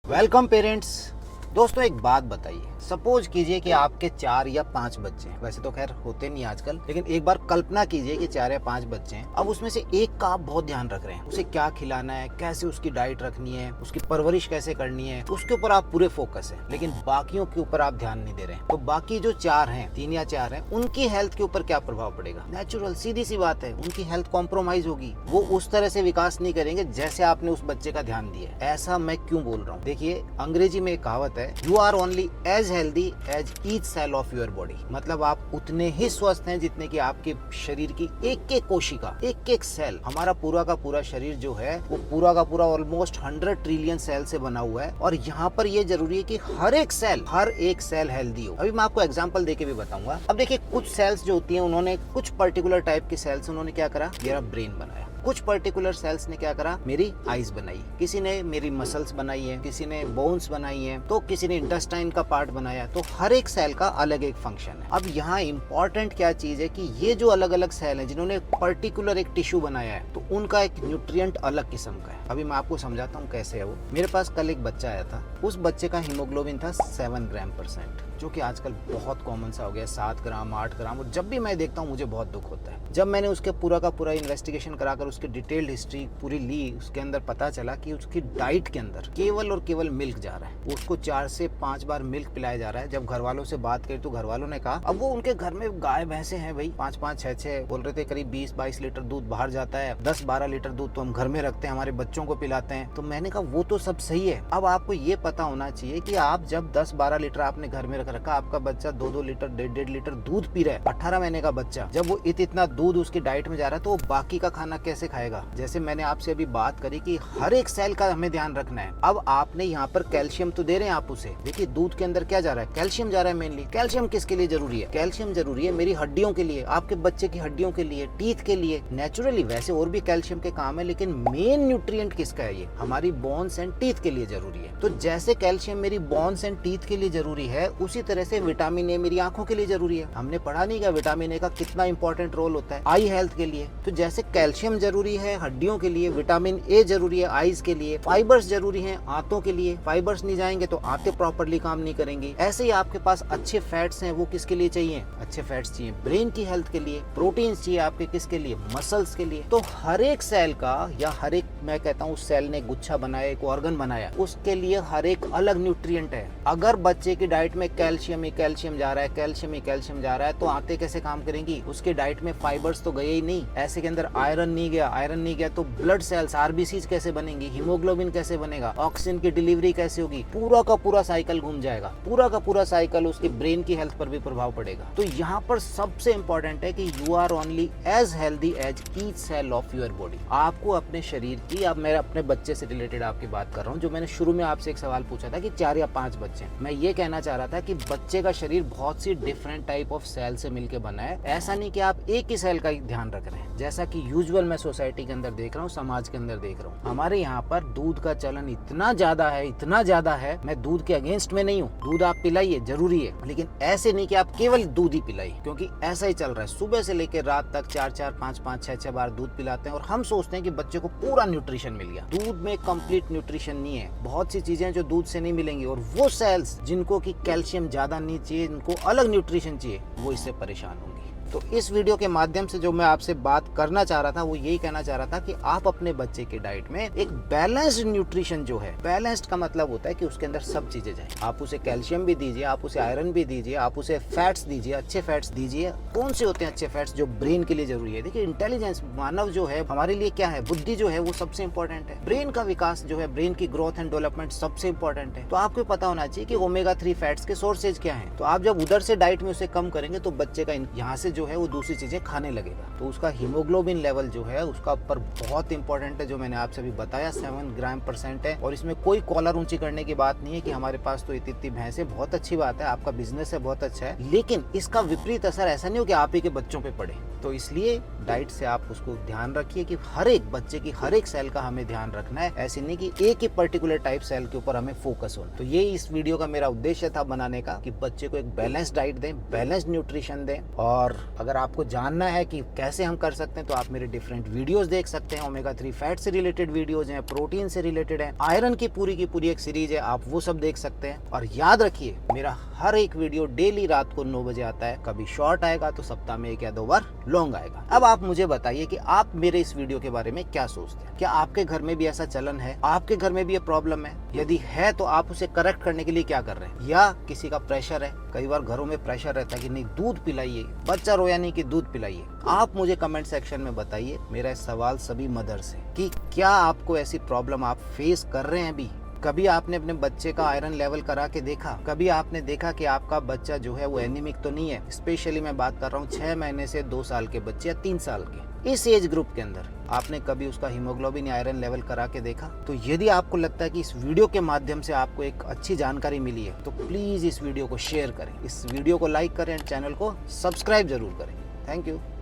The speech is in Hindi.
Welcome parents. दोस्तों एक बात बताइए, सपोज कीजिए कि आपके 4 या 5 बच्चे हैं। वैसे तो खैर होते नहीं आजकल, लेकिन एक बार कल्पना कीजिए कि 4 या 5 बच्चे हैं। अब उसमें से एक का आप बहुत ध्यान रख रहे हैं, उसे क्या खिलाना है, कैसे उसकी डाइट रखनी है, उसकी परवरिश कैसे करनी है, उसके ऊपर आप पूरे फोकस है। लेकिन बाकियों के ऊपर आप ध्यान नहीं दे रहे हैं, तो बाकी जो 4 हैं, 3 या 4 हैं, उनकी हेल्थ के ऊपर क्या प्रभाव पड़ेगा? नेचुरल सीधी सी बात है, उनकी हेल्थ कॉम्प्रोमाइज होगी। वो उस तरह से विकास नहीं करेंगे जैसे आपने उस बच्चे का ध्यान दिया है। ऐसा मैं क्यों बोल रहा हूँ? देखिए, अंग्रेजी में एक कहावत है, you are only as healthy as each cell of your body. मतलब आप उतने ही स्वस्थ हैं जितने कि आपके शरीर की एक एक कोशिका, एक एक सेल। हमारा पूरा का पूरा शरीर जो है वो पूरा का पूरा ऑलमोस्ट 100 ट्रिलियन सेल से बना हुआ है। और यहाँ पर ये जरूरी है कि हर एक सेल हेल्दी हो। अभी मैं आपको एग्जांपल देके भी बताऊंगा। अब देखिए, कुछ सेल्स जो होती हैं, उन्होंने कुछ पर्टिकुलर टाइप की सेल्स उन्होंने क्या करा, मेरा ब्रेन बनाया। कुछ पर्टिकुलर सेल्स ने क्या करा, मेरी आईज बनाई, किसी ने मेरी मसल्स बनाई है, किसी ने बोन्स बनाई है, तो किसी ने इंटेस्टाइन का पार्ट बनाया। तो हर एक सेल का अलग एक फंक्शन है। अब यहाँ इंपॉर्टेंट क्या चीज है कि ये जो अलग अलग सेल है जिन्होंने पर्टिकुलर एक टिश्यू बनाया है, तो उनका एक न्यूट्रिएंट अलग किस्म का है। अभी मैं आपको समझाता हूँ कैसे है वो। मेरे पास कल एक बच्चा आया था, उस बच्चे का हीमोग्लोबिन था 7 ग्राम%, जो कि आजकल बहुत कॉमन सा हो गया, 7 ग्राम 8 ग्राम। और जब भी मैं देखता हूँ मुझे बहुत दुख होता है। जब मैंने उसके पूरा का पूरा इन्वेस्टिगेशन कराकर उसकी डिटेल्ड हिस्ट्री पूरी ली, उसके अंदर पता चला कि उसकी डाइट के अंदर केवल और केवल मिल्क जा रहा है। उसको 4 से 5 बार मिल्क पिलाया जा रहा है। जब घर वालों से बात करी तो घर वालों ने कहा, अब वो उनके घर में गाय भैंसे हैं भाई, 5-5 6-6 बोल रहे थे, करीब 20-22 लीटर दूध बाहर जाता है, 10-12 लीटर दूध तो हम घर में रखते हैं, हमारे बच्चों को पिलाते हैं। तो मैंने कहा वो तो सब सही है। अब आपको ये पता होना चाहिए कि आप जब 10-12 लीटर आपने घर में रख रखा, आपका बच्चा 2-2 लीटर 1.5 लीटर दूध पी रहा है, 18 महीने का बच्चा, जब वो इतना दूध उसकी डाइट में जा रहा है, तो वो बाकी का खाना कैसे खाएगा? जैसे मैंने आपसे अभी बात करी कि हर एक सेल का हमें ध्यान रखना है। अब आपने यहाँ पर कैल्शियम तो दे रहे हैं आप उसे। देखिए, दूध के अंदर क्या जा रहा है, कैल्शियम जा रहा है मेनली। कैल्शियम किसके लिए जरूरी है? कैल्शियम जरूरी है मेरी हड्डियों के लिए, आपके बच्चे की हड्डियों के लिए, टीथ के लिए। नेचुरली वैसे और भी कैल्शियम के काम है, लेकिन मेन न्यूट्रिएंट किसका है? ये हमारी बोन्स एंड टीथ के लिए जरूरी है। तो जैसे कैल्शियम मेरी बोन्स एंड टीथ के लिए जरूरी है, उसी तरह से विटामिन ए मेरी आंखों के लिए जरूरी है। हमने पढ़ा नहीं क्या विटामिन ए का कितना इंपॉर्टेंट रोल होता है आई हेल्थ के लिए? तो जैसे कैल्शियम जरूरी है हड्डियों के लिए, विटामिन ए जरूरी है आईज के लिए, फाइबर्स जरूरी हैं आंतों के लिए। फाइबर्स नहीं जाएंगे तो आंतें प्रॉपर्ली काम नहीं करेंगी। ऐसे ही आपके पास अच्छे फैट्स हैं, वो किसके लिए चाहिए? अच्छे फैट्स चाहिए ब्रेन की हेल्थ के लिए। प्रोटीन्स चाहिए आपके किसके लिए? मसल्स के लिए। तो हर एक सेल का, या हर एक, मैं कहता हूँ उस सेल ने गुच्छा बनाया, एक ऑर्गन बनाया, उसके लिए हर एक अलग न्यूट्रिएंट है। अगर बच्चे की डाइट में कैल्शियम ही कैल्शियम जा रहा है, कैल्शियम ही कैल्शियम जा रहा है, तो आंतें कैसे काम करेंगी? उसके डाइट में फाइबर्स तो गए ही नहीं, ऐसे के अंदर आयरन नहीं गया, आयरन नहीं गया तो ब्लड सेल्स आरबीसीज कैसे बनेंगी, हीमोग्लोबिन कैसे बनेगा, ऑक्सीजन की डिलीवरी कैसे होगी? पूरा का पूरा साइकिल घूम जाएगा। पूरा का पूरा साइकिल उसकी ब्रेन की हेल्थ पर भी प्रभाव पड़ेगा। तो यहाँ पर सबसे इंपॉर्टेंट है कि you are only as healthy as each cell of your body. आपको अपने शरीर की, अब मैं अपने बच्चे से रिलेटेड आपकी बात कर रहा हूँ, जो मैंने शुरू में आपसे एक सवाल पूछा था कि 4 या 5 बच्चे, मैं ये कहना चाह रहा था कि बच्चे का शरीर बहुत सी डिफरेंट टाइप ऑफ सेल से मिलकर बना है। ऐसा नहीं कि आप एक ही सेल का ध्यान रख रहे हैं, जैसा कि यूजुअल मैं सोसाइटी के अंदर देख रहा हूँ, समाज के अंदर देख रहा हूँ। हमारे यहाँ पर दूध का चलन इतना ज्यादा है, इतना ज्यादा है। मैं दूध के अगेंस्ट में नहीं हूँ, दूध आप पिलाइए जरूरी है, लेकिन ऐसे नहीं कि आप केवल दूध ही पिलाइए, क्योंकि ऐसा ही चल रहा है। सुबह से लेकर रात तक 4-4 5-5 6-6 बार दूध पिलाते हैं और हम सोचते हैं कि बच्चे को पूरा न्यूट्रिशन मिल गया। दूध में कंप्लीट न्यूट्रिशन नहीं है, बहुत सी चीजें जो दूध से नहीं मिलेंगी। और वो सेल्स जिनको की कैल्शियम ज्यादा नहीं चाहिए, इनको अलग न्यूट्रिशन चाहिए, वो इससे परेशान होंगे। तो इस वीडियो के माध्यम से जो मैं आपसे बात करना चाह रहा था, वो यही कहना चाह रहा था कि आप अपने बच्चे की डाइट में एक बैलेंस्ड न्यूट्रिशन जो है, बैलेंस्ड का मतलब होता है कि उसके अंदर सब चीजें जाए। आप उसे कैल्शियम भी दीजिए, आप उसे आयरन भी दीजिए, आप उसे फैट्स दीजिए, अच्छे फैट्स दीजिए। कौन से होते हैं अच्छे फैट्स? जो ब्रेन के लिए जरूरी है। देखिए, इंटेलिजेंस, मानव जो है हमारे लिए क्या है, बुद्धि जो है वो सबसे इंपॉर्टेंट है। ब्रेन का विकास जो है, ब्रेन की ग्रोथ एंड डेवलपमेंट सबसे इंपॉर्टेंट है। तो आपको पता होना चाहिए कि ओमेगा 3 फैट्स के सोर्सेज क्या है। तो आप जब उधर से डाइट में उसे कम करेंगे तो बच्चे का यहाँ से जो है वो दूसरी चीजें खाने लगेगा। तो उसका हीमोग्लोबिन लेवल जो है उसका ऊपर बहुत इंपॉर्टेंट है, जो मैंने आपसे अभी बताया 7 ग्राम% है। और इसमें कोई कॉलर ऊंची करने की बात नहीं है कि हमारे पास तो इतनी भैंस है, बहुत अच्छी बात है, आपका बिजनेस है, बहुत अच्छा है। लेकिन इसका विपरीत असर ऐसा नहीं हो कि आप ही के बच्चों पे पड़े। तो इसलिए डाइट से आप उसको ध्यान रखिए कि हर एक बच्चे की हर एक सेल का हमें ध्यान रखना है। ऐसे नहीं कि एक ही पर्टिकुलर टाइप सेल के ऊपर हमें फोकस होना। तो ये इस वीडियो का मेरा उद्देश्य था बनाने का कि बच्चे को एक बैलेंस डाइट दें, बैलेंस न्यूट्रिशन दें। और अगर आपको जानना है कि कैसे हम कर सकते हैं तो आप मेरे डिफरेंट वीडियोस देख सकते हैं। ओमेगा 3 फैट से रिलेटेड वीडियोज हैं, प्रोटीन से रिलेटेड है, आयरन की पूरी एक सीरीज है, आप वो सब देख सकते हैं। और याद रखिए मेरा हर एक वीडियो डेली रात को 9 बजे आता है। कभी शॉर्ट आएगा तो सप्ताह में 1 या 2 बार लॉन्ग आएगा। अब आप मुझे बताइए कि आप मेरे इस वीडियो के बारे में क्या सोचते हैं। क्या आपके घर में भी ऐसा चलन है? आपके घर में भी ये प्रॉब्लम है? यदि है तो आप उसे करेक्ट करने के लिए क्या कर रहे हैं? या किसी का प्रेशर है? कई बार घरों में प्रेशर रहता है कि नहीं दूध पिलाइए, बच्चा रोया नहीं कि दूध पिलाइए। आप मुझे कमेंट सेक्शन में बताइए। मेरा सवाल सभी मदर्स है कि क्या आपको ऐसी प्रॉब्लम आप फेस कर रहे हैं अभी? कभी आपने अपने बच्चे का आयरन लेवल करा के देखा? कभी आपने देखा कि आपका बच्चा जो है वो एनीमिक तो नहीं है? स्पेशली मैं बात कर रहा हूँ 6 महीने से 2 साल के बच्चे या 3 साल के, इस एज ग्रुप के अंदर आपने कभी उसका हीमोग्लोबिन या आयरन लेवल करा के देखा? तो यदि आपको लगता है कि इस वीडियो के माध्यम से आपको एक अच्छी जानकारी मिली है तो प्लीज इस वीडियो को शेयर करें, इस वीडियो को लाइक करें, चैनल को सब्सक्राइब जरूर करें। Thank you.